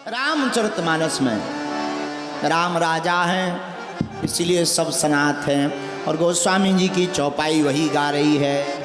रामचरितमानस में राम राजा हैं, इसलिए सब सनात हैं और गोस्वामी जी की चौपाई वही गा रही है।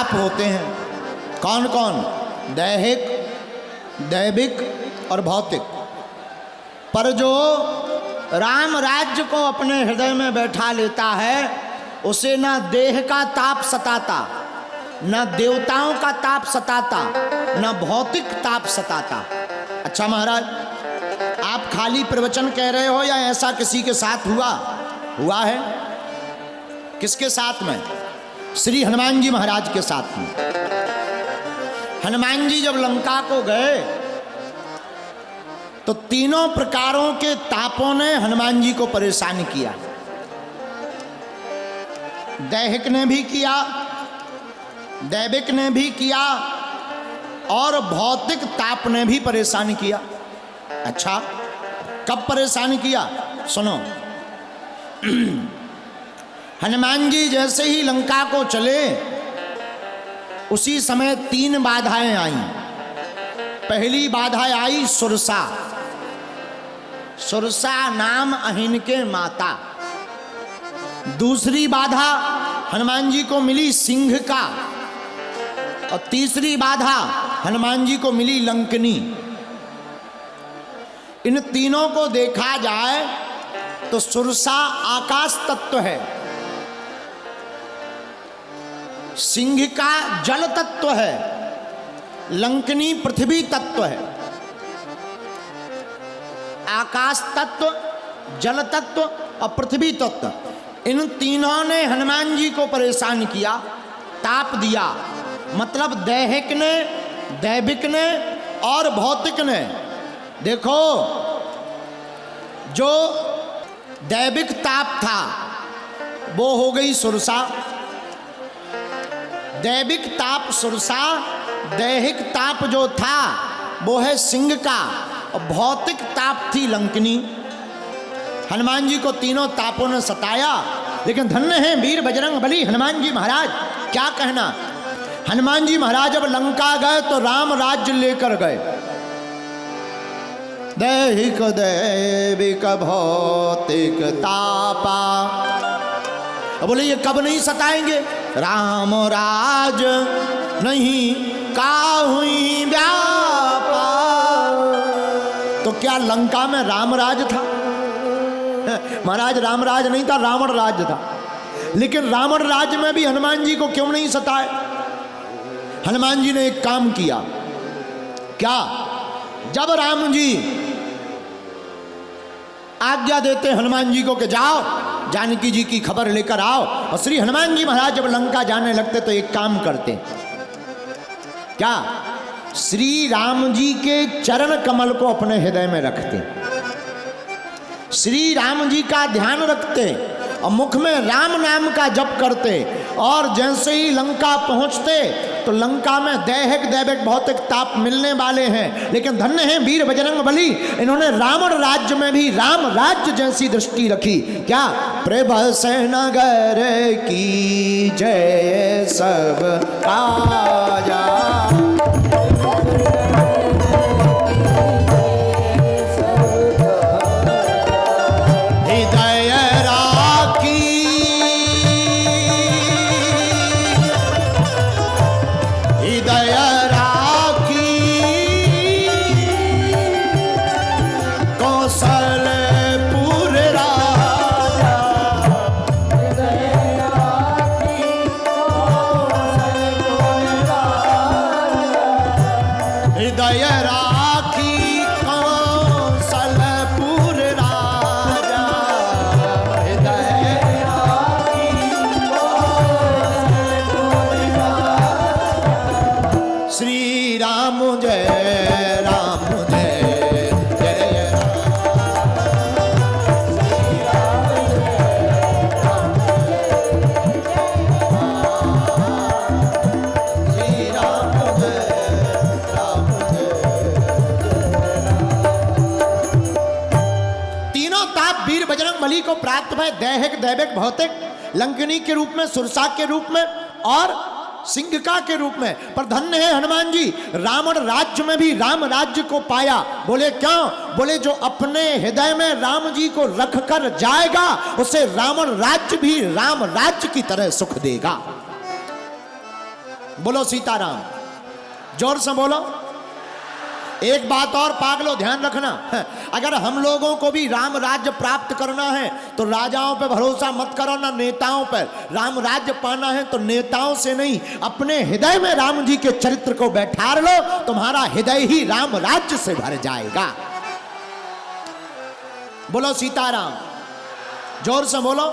होते हैं। कौन कौन? दैहिक, दैविक और भौतिक। पर जो राम राज्य को अपने हृदय में बैठा लेता है उसे ना देह का ताप सताता, ना देवताओं का ताप सताता, ना भौतिक ताप सताता। अच्छा महाराज, आप खाली प्रवचन कह रहे हो या ऐसा किसी के साथ हुआ है? किसके साथ में? श्री हनुमान जी महाराज के साथ में। हनुमान जी जब लंका को गए तो तीनों प्रकारों के तापों ने हनुमान जी को परेशान किया। दैहिक ने भी किया, दैविक ने भी किया और भौतिक ताप ने भी परेशान किया। अच्छा, कब परेशान किया? सुनो। हनुमान जी जैसे ही लंका को चले उसी समय 3 बाधाएं आईं। पहली बाधा आई सुरसा। सुरसा नाम अहिन के माता। दूसरी बाधा हनुमान जी को मिली सिंह का और तीसरी बाधा हनुमान जी को मिली लंकनी। इन तीनों को देखा जाए तो सुरसा आकाश तत्व है, सिंह का जल तत्व है, लंकनी पृथ्वी तत्व है। आकाश तत्व, जल तत्व और पृथ्वी तत्व, इन तीनों ने हनुमान जी को परेशान किया, ताप दिया। मतलब दैहिक ने, दैविक ने और भौतिक ने। देखो, जो दैविक ताप था वो हो गई सुरसा, दैविक ताप सुरसा, दैहिक ताप जो था वो है सिंह का और भौतिक ताप थी लंकनी। हनुमान जी को तीनों तापों ने सताया, लेकिन धन्य है वीर बजरंग बली हनुमान जी महाराज। क्या कहना, हनुमान जी महाराज जब लंका गए तो राम राज्य लेकर गए। दैहिक दैविक भौतिक तापा। बोले ये कब नहीं सताएंगे? राम राज नहीं काहुई व्यापा। तो क्या लंका में राम राज था? महाराज राम राज नहीं था, रावण राज था। लेकिन रावण राज में भी हनुमान जी को क्यों नहीं सताए? हनुमान जी ने एक काम किया। क्या? जब राम जी आज्ञा देते हनुमान जी को कि जाओ जानकी जी की खबर लेकर आओ, और श्री हनुमान जी महाराज जब लंका जाने लगते तो एक काम करते। क्या? श्री राम जी के चरण कमल को अपने हृदय में रखते, श्री राम जी का ध्यान रखते और मुख में राम नाम का जप करते। और जैसे ही लंका पहुंचते तो लंका में दैहिक दैविक भौतिक ताप मिलने वाले हैं, लेकिन धन्य हैं वीर बजरंग बली, इन्होंने रावण राज्य में भी राम राज्य जैसी दृष्टि रखी। क्या प्रभस नगर की जय सब काजा, को प्राप्त भय दैहिक दैविक भौतिक, लंकिनी के रूप में, सुरसा के रूप में और सिंहका के रूप में। पर धन्य है हनुमान जी, रावण राज्य में भी राम राज्य को पाया। बोले क्यों? बोले जो अपने हृदय में राम जी को रख कर जाएगा उसे रावण राज्य भी राम राज्य की तरह सुख देगा। बोलो सीताराम, जोर से बोलो। एक बात और पागलो ध्यान रखना, अगर हम लोगों को भी राम राज्य प्राप्त करना है तो राजाओं पे भरोसा मत करो, ना नेताओं पर। राम राज्य पाना है तो नेताओं से नहीं, अपने हृदय में राम जी के चरित्र को बैठार लो, तुम्हारा हृदय ही राम राज्य से भर जाएगा। बोलो सीताराम, जोर से बोलो।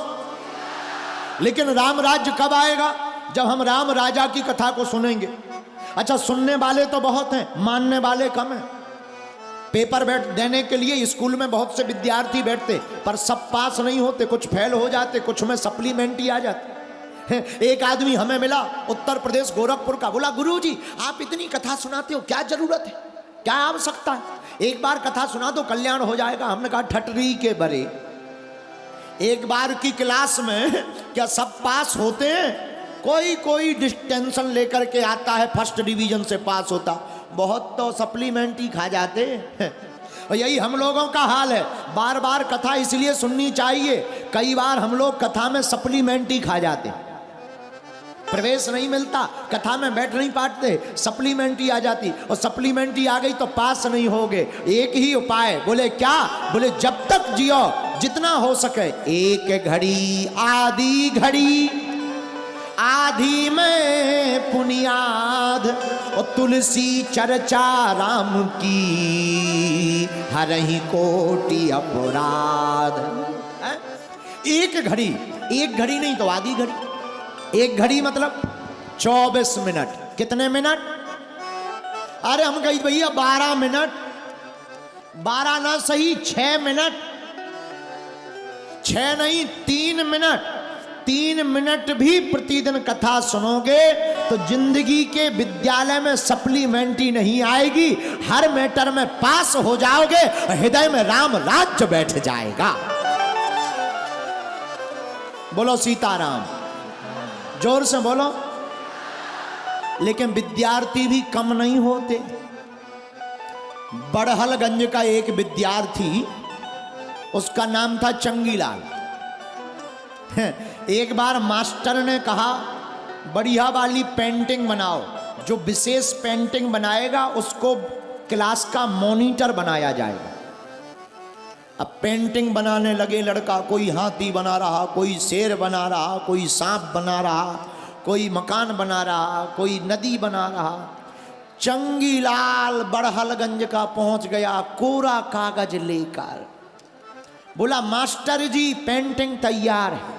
लेकिन राम राज्य कब आएगा? जब हम राम राजा की कथा को सुनेंगे। अच्छा, सुनने वाले तो बहुत हैं, मानने वाले कम हैं। पेपर बैठ देने के लिए स्कूल में बहुत से विद्यार्थी बैठते, पर सब पास नहीं होते, कुछ फेल हो जाते, कुछ में सप्लीमेंट्री आ जाते। एक आदमी हमें मिला उत्तर प्रदेश गोरखपुर का, बोला गुरुजी आप इतनी कथा सुनाते हो, क्या जरूरत है, क्या आवश्यकता है, एक बार कथा सुना दो कल्याण हो जाएगा। हमने कहा ठटरी के बरे, एक बार की क्लास में क्या सब पास होते हैं? कोई कोई डिस्टेंशन लेकर के आता है, फर्स्ट डिवीजन से पास होता, बहुत तो सप्लीमेंट्री खा जाते। और यही हम लोगों का हाल है। बार बार कथा इसलिए सुननी चाहिए, कई बार हम लोग कथा में सप्लीमेंट्री खा जाते, प्रवेश नहीं मिलता, कथा में बैठ नहीं पाते, सप्लीमेंट्री आ जाती, और सप्लीमेंट्री आ गई तो पास नहीं होगे। एक ही उपाय, बोले क्या? बोले जब तक जियो जितना हो सके, एक घड़ी आधी घड़ी, आधी में पुनियाद, और तुलसी चर्चा राम की, हरहि कोटि अपराध। एक घड़ी, एक घड़ी नहीं तो आधी घड़ी। एक घड़ी मतलब 24 मिनट। कितने मिनट? अरे हम कही भैया 12 मिनट, 12 ना सही 6 मिनट, 6 नहीं 3 मिनट। 3 मिनट भी प्रतिदिन कथा सुनोगे तो जिंदगी के विद्यालय में सप्लीमेंट्री नहीं आएगी, हर मैटर में पास हो जाओगे, हृदय में राम राज्य बैठ जाएगा। बोलो सीताराम, जोर से बोलो। लेकिन विद्यार्थी भी कम नहीं होते। बड़हलगंज का एक विद्यार्थी, उसका नाम था चंगीलाल। एक बार मास्टर ने कहा बढ़िया वाली पेंटिंग बनाओ, जो विशेष पेंटिंग बनाएगा उसको क्लास का मॉनिटर बनाया जाएगा। अब पेंटिंग बनाने लगे लड़का, कोई हाथी बना रहा, कोई शेर बना रहा, कोई सांप बना रहा, कोई मकान बना रहा, कोई नदी बना रहा। चंगीलाल बड़हलगंज का पहुंच गया कोरा कागज लेकर, बोला मास्टर जी पेंटिंग तैयार है।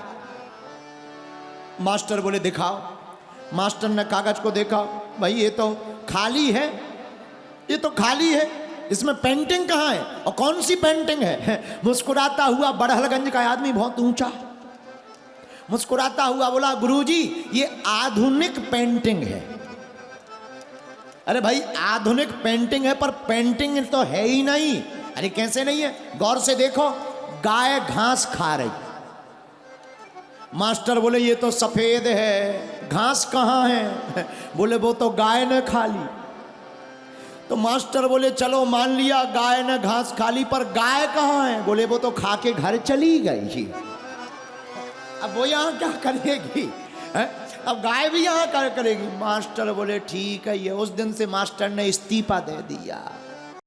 मास्टर बोले दिखाओ। मास्टर ने कागज को देखा, भाई ये तो खाली है, ये तो खाली है, इसमें पेंटिंग कहाँ है और कौन सी पेंटिंग है? मुस्कुराता हुआ बड़हलगंज का आदमी, बहुत ऊंचा, मुस्कुराता हुआ बोला गुरुजी ये आधुनिक पेंटिंग है। अरे भाई आधुनिक पेंटिंग है पर पेंटिंग तो है ही नहीं। अरे कैसे नहीं है, गौर से देखो, गाय घास खा रही। मास्टर बोले ये तो सफेद है, घास कहाँ है? बोले वो तो गाय ने खा ली। तो मास्टर बोले चलो मान लिया गाय ने घास खा ली, पर गाय कहाँ है? बोले वो तो खा के घर चली गई। अब वो यहाँ क्या करेगी है? अब गाय भी यहाँ क्या करेगी? मास्टर बोले ठीक है, ये उस दिन से मास्टर ने इस्तीफा दे दिया।